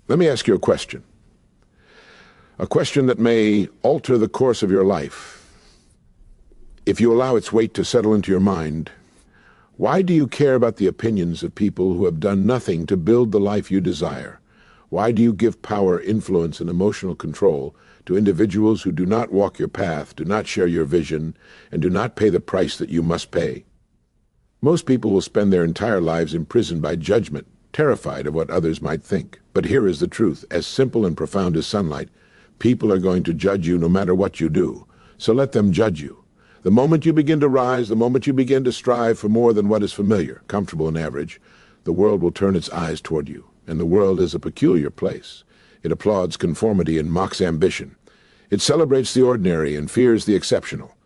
Let me ask you a question that may alter the course of your life. If you allow its weight to settle into your mind, why do you care about the opinions of people who have done nothing to build the life you desire? Why do you give power, influence, and emotional control to individuals who do not walk your path, do not share your vision, and do not pay the price that you must pay? Most people will spend their entire lives imprisoned by judgment, terrified of what others might think. But here is the truth, as simple and profound as sunlight. People are going to judge you no matter what you do, so let them judge you. The moment you begin to rise, the moment you begin to strive for more than what is familiar, comfortable, and average, the world will turn its eyes toward you. And the world is a peculiar place. It applauds conformity and mocks ambition. It celebrates the ordinary and fears the exceptional.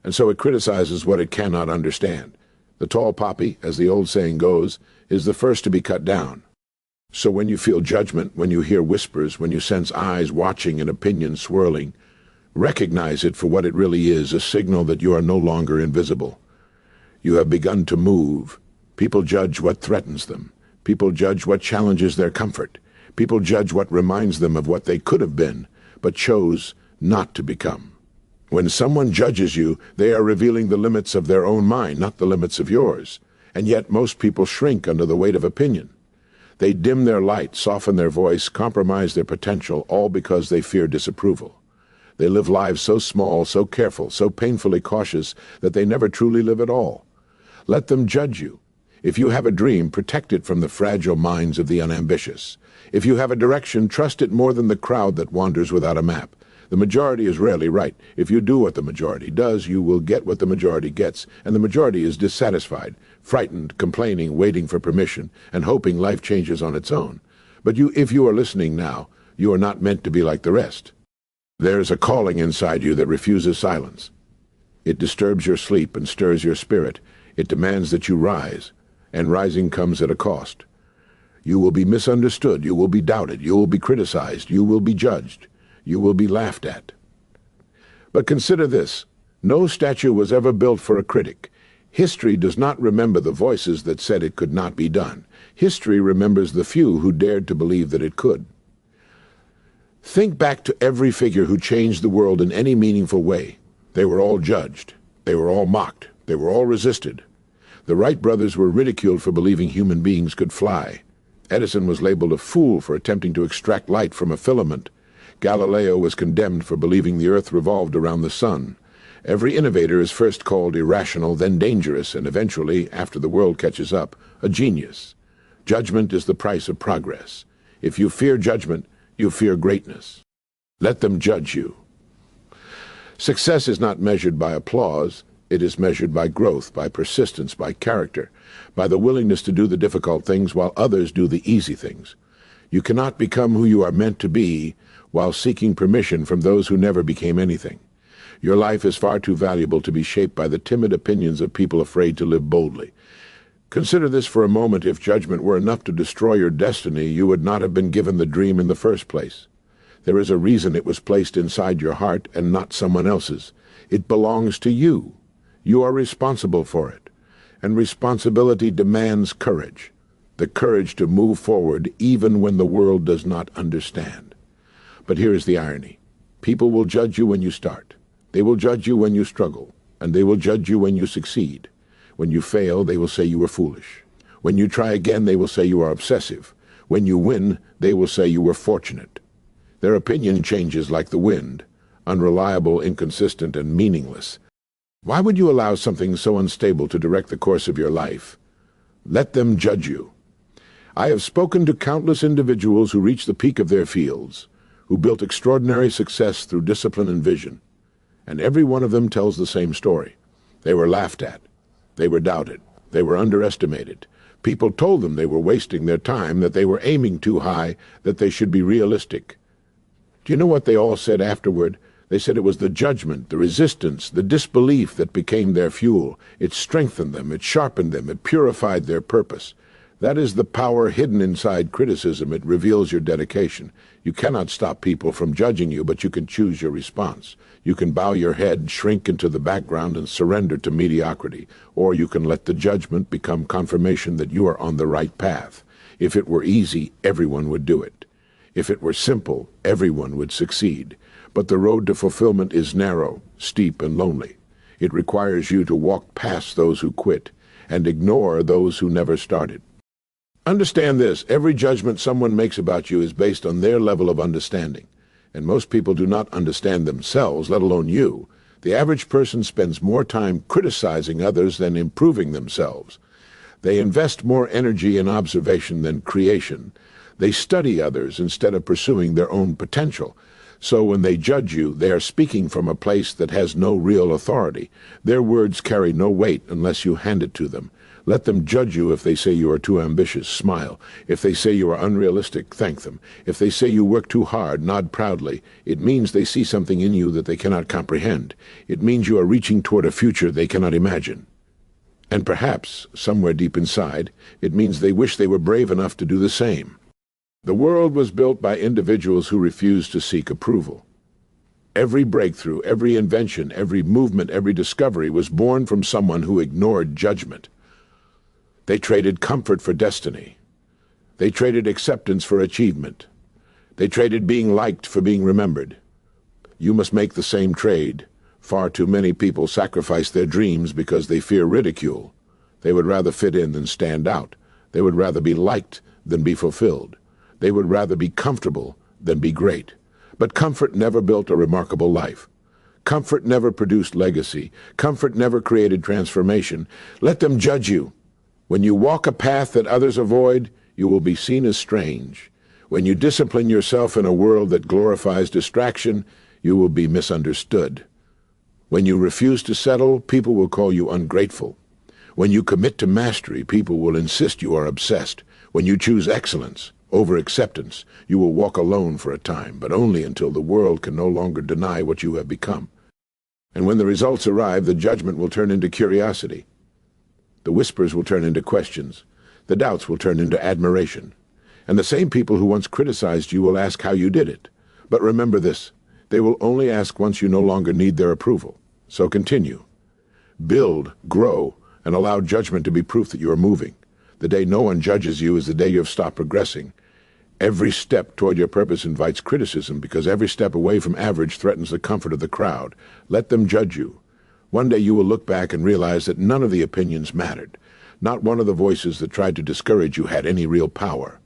And so it criticizes what it cannot understand. The tall poppy, as the old saying goes, is the first to be cut down. So when you feel judgment, when you hear whispers, when you sense eyes watching and opinions swirling, recognize it for what it really is, a signal that you are no longer invisible. You have begun to move. People judge what threatens them. People judge what challenges their comfort. People judge what reminds them of what they could have been, but chose not to become. When someone judges you, they are revealing the limits of their own mind, not the limits of yours. And yet most people shrink under the weight of opinion. They dim their light, soften their voice, compromise their potential, all because they fear disapproval. They live lives so small, so careful, so painfully cautious that they never truly live at all. Let them judge you. If you have a dream, protect it from the fragile minds of the unambitious. If you have a direction, trust it more than the crowd that wanders without a map. The majority is rarely right. If you do what the majority does, you will get what the majority gets, and the majority is dissatisfied, frightened, complaining, waiting for permission, and hoping life changes on its own. But if you are listening now, you are not meant to be like the rest. There is a calling inside you that refuses silence. It disturbs your sleep and stirs your spirit. It demands that you rise, and rising comes at a cost. You will be misunderstood, you will be doubted, you will be criticized, you will be judged, you will be laughed at. But consider this, no statue was ever built for a critic. History does not remember the voices that said it could not be done. History remembers the few who dared to believe that it could. Think back to every figure who changed the world in any meaningful way. They were all judged. They were all mocked. They were all resisted. The Wright brothers were ridiculed for believing human beings could fly. Edison was labeled a fool for attempting to extract light from a filament. Galileo was condemned for believing the earth revolved around the sun. Every innovator is first called irrational, then dangerous, and eventually, after the world catches up, a genius. Judgment is the price of progress. If you fear judgment, you fear greatness. Let them judge you. Success is not measured by applause. It is measured by growth, by persistence, by character, by the willingness to do the difficult things while others do the easy things. You cannot become who you are meant to be while seeking permission from those who never became anything. Your life is far too valuable to be shaped by the timid opinions of people afraid to live boldly. Consider this for a moment. If judgment were enough to destroy your destiny, you would not have been given the dream in the first place. There is a reason it was placed inside your heart and not someone else's. It belongs to you. You are responsible for it. And responsibility demands courage. The courage to move forward even when the world does not understand. But here is the irony. People will judge you when you start. They will judge you when you struggle. And they will judge you when you succeed. When you fail, they will say you were foolish. When you try again, they will say you are obsessive. When you win, they will say you were fortunate. Their opinion changes like the wind, unreliable, inconsistent, and meaningless. Why would you allow something so unstable to direct the course of your life? Let them judge you. I have spoken to countless individuals who reached the peak of their fields, who built extraordinary success through discipline and vision, and every one of them tells the same story. They were laughed at. They were doubted. They were underestimated. People told them they were wasting their time, that they were aiming too high, that they should be realistic. Do you know what they all said afterward? They said it was the judgment, the resistance, the disbelief that became their fuel. It strengthened them, it sharpened them, it purified their purpose. That is the power hidden inside criticism. It reveals your dedication. You cannot stop people from judging you, but you can choose your response. You can bow your head, shrink into the background, and surrender to mediocrity. Or you can let the judgment become confirmation that you are on the right path. If it were easy, everyone would do it. If it were simple, everyone would succeed. But the road to fulfillment is narrow, steep, and lonely. It requires you to walk past those who quit and ignore those who never started. Understand this: every judgment someone makes about you is based on their level of understanding. And most people do not understand themselves, let alone you. The average person spends more time criticizing others than improving themselves. They invest more energy in observation than creation. They study others instead of pursuing their own potential. So when they judge you, they are speaking from a place that has no real authority. Their words carry no weight unless you hand it to them. Let them judge you if they say you are too ambitious. Smile. If they say you are unrealistic, thank them. If they say you work too hard, nod proudly. It means they see something in you that they cannot comprehend. It means you are reaching toward a future they cannot imagine. And perhaps, somewhere deep inside, it means they wish they were brave enough to do the same. The world was built by individuals who refused to seek approval. Every breakthrough, every invention, every movement, every discovery was born from someone who ignored judgment. They traded comfort for destiny. They traded acceptance for achievement. They traded being liked for being remembered. You must make the same trade. Far too many people sacrifice their dreams because they fear ridicule. They would rather fit in than stand out. They would rather be liked than be fulfilled. They would rather be comfortable than be great. But comfort never built a remarkable life. Comfort never produced legacy. Comfort never created transformation. Let them judge you. When you walk a path that others avoid, you will be seen as strange. When you discipline yourself in a world that glorifies distraction, you will be misunderstood. When you refuse to settle, people will call you ungrateful. When you commit to mastery, people will insist you are obsessed. When you choose excellence over acceptance, you will walk alone for a time, but only until the world can no longer deny what you have become. And when the results arrive, the judgment will turn into curiosity. The whispers will turn into questions. The doubts will turn into admiration. And the same people who once criticized you will ask how you did it. But remember this: they will only ask once you no longer need their approval. So continue. Build, grow, and allow judgment to be proof that you are moving. The day no one judges you is the day you have stopped progressing. Every step toward your purpose invites criticism, because every step away from average threatens the comfort of the crowd. Let them judge you. One day you will look back and realize that none of the opinions mattered. Not one of the voices that tried to discourage you had any real power.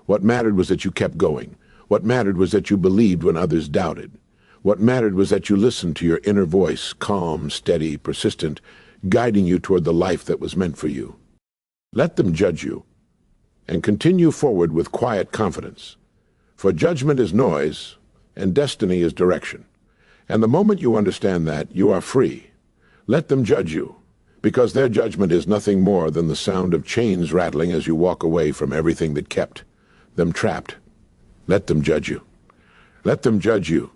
What mattered was that you kept going. What mattered was that you believed when others doubted. What mattered was that you listened to your inner voice, calm, steady, persistent, guiding you toward the life that was meant for you. Let them judge you, and continue forward with quiet confidence. For judgment is noise, and destiny is direction. And the moment you understand that, you are free. Let them judge you, because their judgment is nothing more than the sound of chains rattling as you walk away from everything that kept them trapped. Let them judge you. Let them judge you,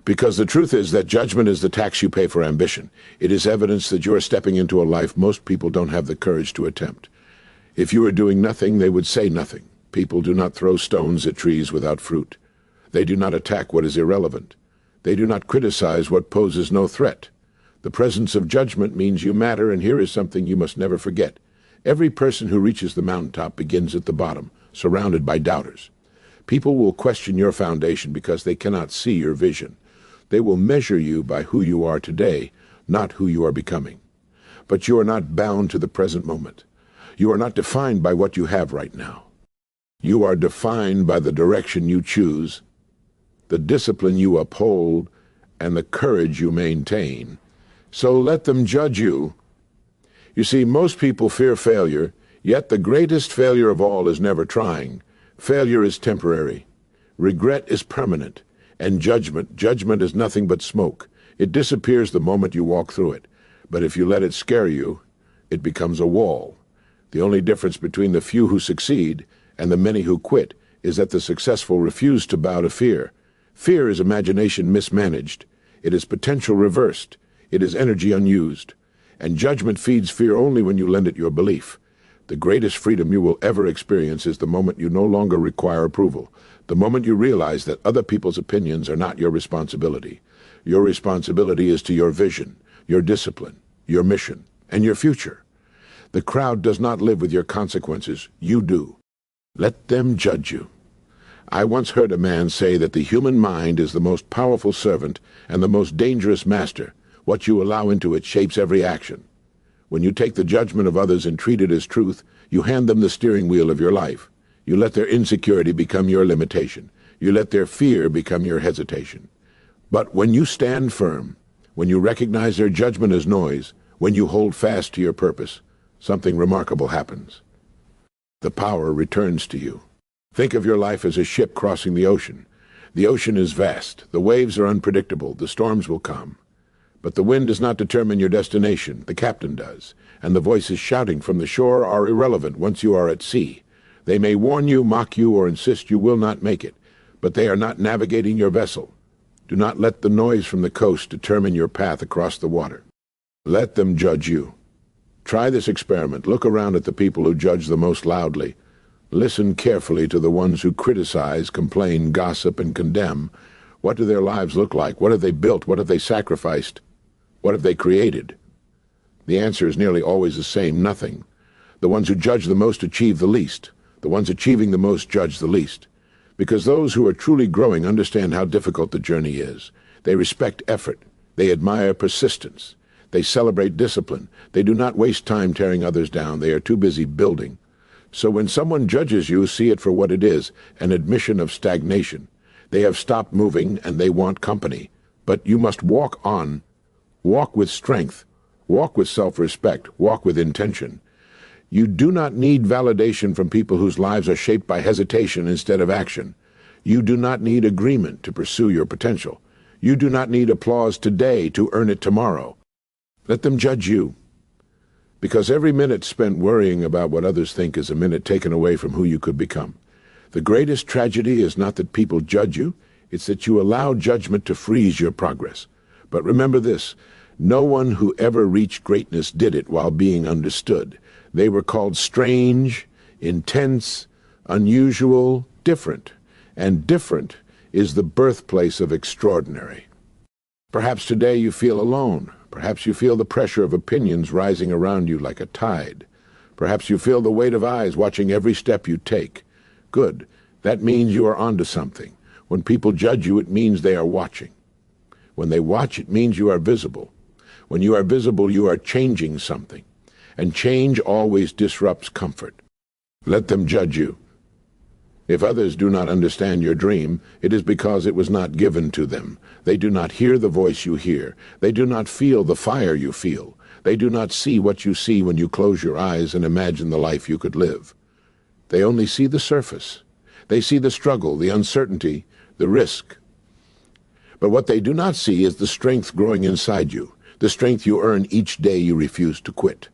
because the truth is that judgment is the tax you pay for ambition. It is evidence that you are stepping into a life most people don't have the courage to attempt. If you were doing nothing, they would say nothing. People do not throw stones at trees without fruit. They do not attack what is irrelevant. They do not criticize what poses no threat. The presence of judgment means you matter, and here is something you must never forget. Every person who reaches the mountaintop begins at the bottom, surrounded by doubters. People will question your foundation because they cannot see your vision. They will measure you by who you are today, not who you are becoming. But you are not bound to the present moment. You are not defined by what you have right now. You are defined by the direction you choose, the discipline you uphold, and the courage you maintain. So let them judge you. You see, most people fear failure, yet the greatest failure of all is never trying. Failure is temporary. Regret is permanent. And judgment is nothing but smoke. It disappears the moment you walk through it. But if you let it scare you, it becomes a wall. The only difference between the few who succeed and the many who quit is that the successful refuse to bow to fear. Fear is imagination mismanaged. It is potential reversed. It is energy unused. And judgment feeds fear only when you lend it your belief. The greatest freedom you will ever experience is the moment you no longer require approval. The moment you realize that other people's opinions are not your responsibility. Your responsibility is to your vision, your discipline, your mission, and your future. The crowd does not live with your consequences. You do. Let them judge you. I once heard a man say that the human mind is the most powerful servant and the most dangerous master. What you allow into it shapes every action. When you take the judgment of others and treat it as truth, you hand them the steering wheel of your life. You let their insecurity become your limitation. You let their fear become your hesitation. But when you stand firm, when you recognize their judgment as noise, when you hold fast to your purpose, something remarkable happens. The power returns to you. Think of your life as a ship crossing the ocean. The ocean is vast. The waves are unpredictable. The storms will come. But the wind does not determine your destination. The captain does. And the voices shouting from the shore are irrelevant once you are at sea. They may warn you, mock you, or insist you will not make it, but they are not navigating your vessel. Do not let the noise from the coast determine your path across the water. Let them judge you. Try this experiment. Look around at the people who judge the most loudly. Listen carefully to the ones who criticize, complain, gossip, and condemn. What do their lives look like? What have they built? What have they sacrificed? What have they created? The answer is nearly always the same: nothing. The ones who judge the most achieve the least. The ones achieving the most judge the least. Because those who are truly growing understand how difficult the journey is. They respect effort. They admire persistence. They celebrate discipline. They do not waste time tearing others down. They are too busy building. So when someone judges you, see it for what it is, an admission of stagnation. They have stopped moving and they want company. But you must walk on. Walk with strength. Walk with self-respect. Walk with intention. You do not need validation from people whose lives are shaped by hesitation instead of action. You do not need agreement to pursue your potential. You do not need applause today to earn it tomorrow. Let them judge you. Because every minute spent worrying about what others think is a minute taken away from who you could become. The greatest tragedy is not that people judge you, it's that you allow judgment to freeze your progress. But remember this: no one who ever reached greatness did it while being understood. They were called strange, intense, unusual, different. And different is the birthplace of extraordinary. Perhaps today you feel alone. Perhaps you feel the pressure of opinions rising around you like a tide. Perhaps you feel the weight of eyes watching every step you take. Good. That means you are onto something. When people judge you, it means they are watching. When they watch, it means you are visible. When you are visible, you are changing something. And change always disrupts comfort. Let them judge you. If others do not understand your dream, it is because it was not given to them. They do not hear the voice you hear. They do not feel the fire you feel. They do not see what you see when you close your eyes and imagine the life you could live. They only see the surface. They see the struggle, the uncertainty, the risk. But what they do not see is the strength growing inside you, the strength you earn each day you refuse to quit.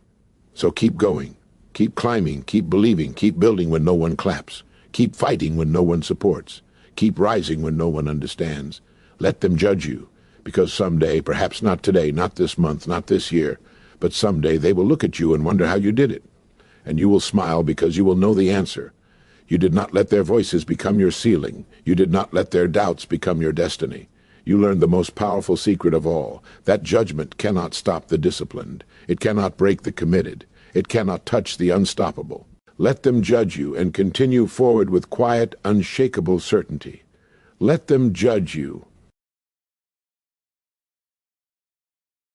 So keep going, keep climbing, keep believing, keep building when no one claps. Keep fighting when no one supports. Keep rising when no one understands. Let them judge you, because someday, perhaps not today, not this month, not this year, but someday they will look at you and wonder how you did it. And you will smile because you will know the answer. You did not let their voices become your ceiling. You did not let their doubts become your destiny. You learned the most powerful secret of all. That judgment cannot stop the disciplined. It cannot break the committed. It cannot touch the unstoppable. Let them judge you and continue forward with quiet, unshakable certainty. Let them judge you